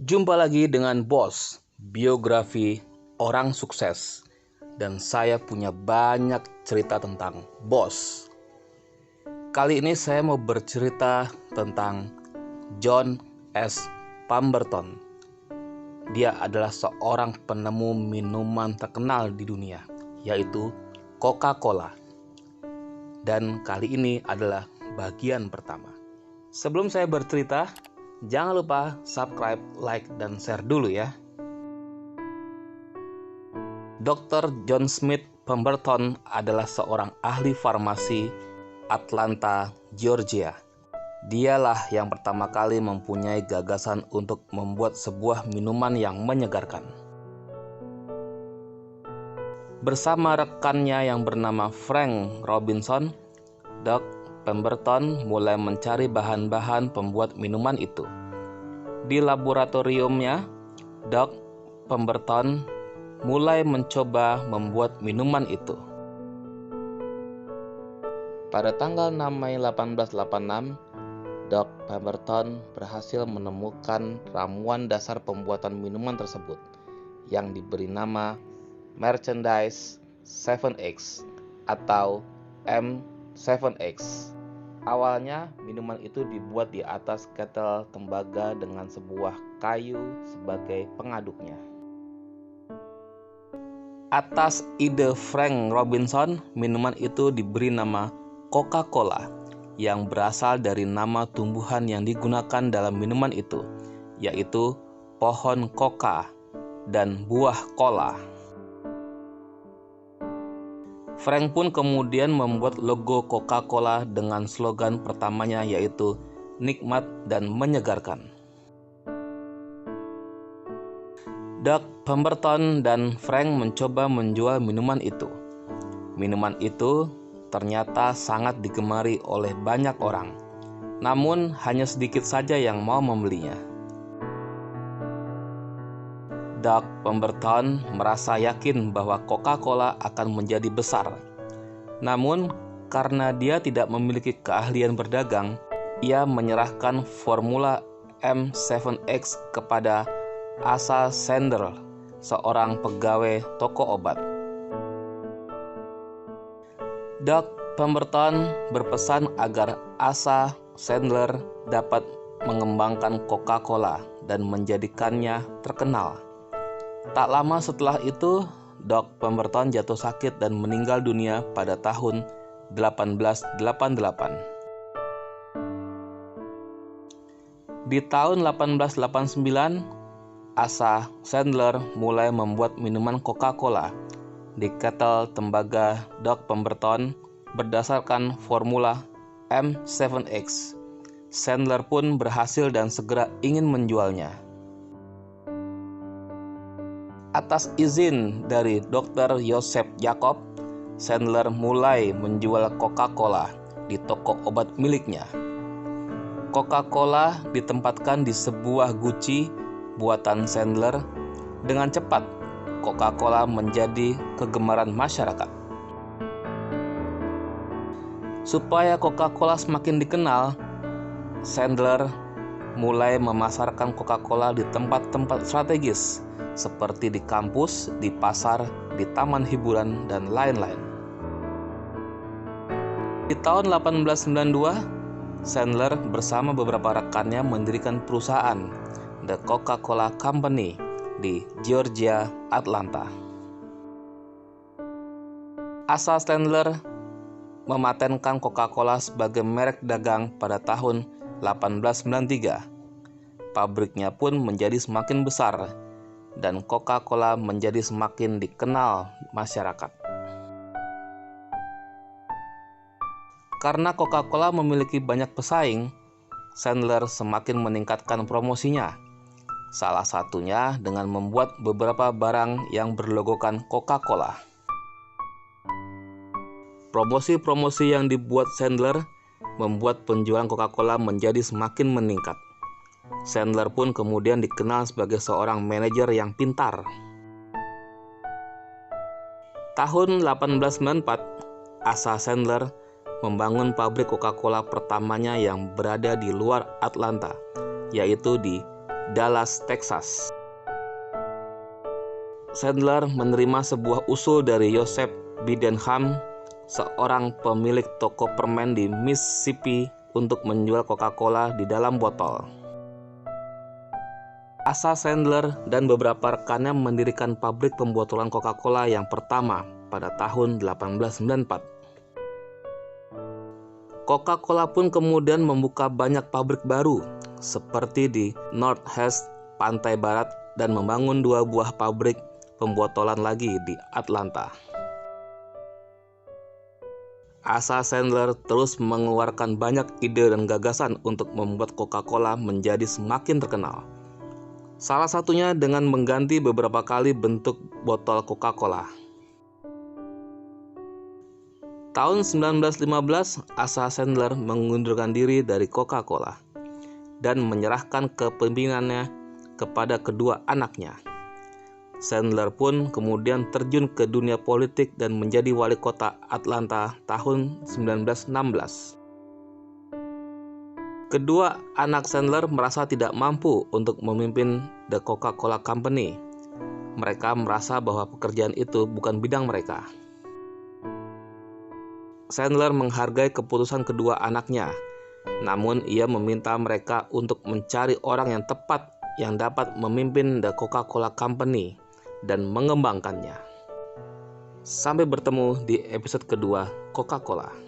Jumpa lagi dengan Bos, biografi orang sukses. Dan saya punya banyak cerita tentang Bos. Kali ini saya mau bercerita tentang John S. Pemberton. Dia adalah seorang penemu minuman terkenal di dunia, yaitu Coca-Cola. Dan kali ini adalah bagian pertama. Sebelum saya bercerita, jangan lupa subscribe, like, dan share dulu ya. Dr. John Smith Pemberton adalah seorang ahli farmasi Atlanta, Georgia. Dialah yang pertama kali mempunyai gagasan untuk membuat sebuah minuman yang menyegarkan. Bersama rekannya yang bernama Frank Robinson, Doc Pemberton mulai mencari bahan-bahan pembuat minuman itu. Di laboratoriumnya, Doc Pemberton mulai mencoba membuat minuman itu. Pada tanggal 6 Mei 1886, Doc Pemberton berhasil menemukan ramuan dasar pembuatan minuman tersebut yang diberi nama Merchandise 7X atau M7X. Awalnya minuman itu dibuat di atas ketel tembaga dengan sebuah kayu sebagai pengaduknya. Atas ide Frank Robinson, minuman itu diberi nama Coca-Cola yang berasal dari nama tumbuhan yang digunakan dalam minuman itu, yaitu pohon coca dan buah cola. Frank pun kemudian membuat logo Coca-Cola dengan slogan pertamanya, yaitu nikmat dan menyegarkan. Doc Pemberton dan Frank mencoba menjual minuman itu. Minuman itu ternyata sangat digemari oleh banyak orang, namun hanya sedikit saja yang mau membelinya. Doc Pemberton merasa yakin bahwa Coca-Cola akan menjadi besar. Namun, karena dia tidak memiliki keahlian berdagang, ia menyerahkan formula M7X kepada Asa Sandler, seorang pegawai toko obat. Doc Pemberton berpesan agar Asa Sandler dapat mengembangkan Coca-Cola dan menjadikannya terkenal. Tak lama setelah itu, Doc Pemberton jatuh sakit dan meninggal dunia pada tahun 1888. Di tahun 1889, Asa Sandler mulai membuat minuman Coca-Cola di ketel tembaga Doc Pemberton berdasarkan formula M7X. Sandler pun berhasil dan segera ingin menjualnya. Atas izin dari Dr. Joseph Jacob, Sandler mulai menjual Coca-Cola di toko obat miliknya. Coca-Cola ditempatkan di sebuah guci buatan Sandler. Dengan cepat, Coca-Cola menjadi kegemaran masyarakat. Supaya Coca-Cola semakin dikenal, Sandler mulai memasarkan Coca-Cola di tempat-tempat strategis seperti di kampus, di pasar, di taman hiburan, dan lain-lain. Di tahun 1892, Sandler bersama beberapa rekannya mendirikan perusahaan The Coca-Cola Company di Georgia, Atlanta. Asa Sandler mematenkan Coca-Cola sebagai merek dagang pada tahun 1893. Pabriknya pun menjadi semakin besar dan Coca-Cola menjadi semakin dikenal masyarakat. Karena Coca-Cola memiliki banyak pesaing, Sandler semakin meningkatkan promosinya. Salah satunya dengan membuat beberapa barang yang berlogokan Coca-Cola. Promosi-promosi yang dibuat Sandler membuat penjualan Coca-Cola menjadi semakin meningkat. Sandler pun kemudian dikenal sebagai seorang manajer yang pintar. Tahun 1894, Asa Sandler membangun pabrik Coca-Cola pertamanya yang berada di luar Atlanta, yaitu di Dallas, Texas. Sandler menerima sebuah usul dari Joseph Biddenham, seorang pemilik toko permen di Mississippi, untuk menjual Coca-Cola di dalam botol. Asa Sandler dan beberapa rekannya mendirikan pabrik pembotolan Coca-Cola yang pertama pada tahun 1894. Coca-Cola pun kemudian membuka banyak pabrik baru, seperti di Northwest Pantai Barat, dan membangun 2 buah pabrik pembotolan lagi di Atlanta. Asa Sandler terus mengeluarkan banyak ide dan gagasan untuk membuat Coca-Cola menjadi semakin terkenal. Salah satunya dengan mengganti beberapa kali bentuk botol Coca-Cola. Tahun 1915, Asa Sandler mengundurkan diri dari Coca-Cola dan menyerahkan kepemimpinannya kepada kedua anaknya. Sandler pun kemudian terjun ke dunia politik dan menjadi wali kota Atlanta tahun 1916. Kedua anak Sandler merasa tidak mampu untuk memimpin The Coca-Cola Company. Mereka merasa bahwa pekerjaan itu bukan bidang mereka. Sandler menghargai keputusan kedua anaknya, namun ia meminta mereka untuk mencari orang yang tepat yang dapat memimpin The Coca-Cola Company dan mengembangkannya. Sampai bertemu di episode kedua Coca-Cola.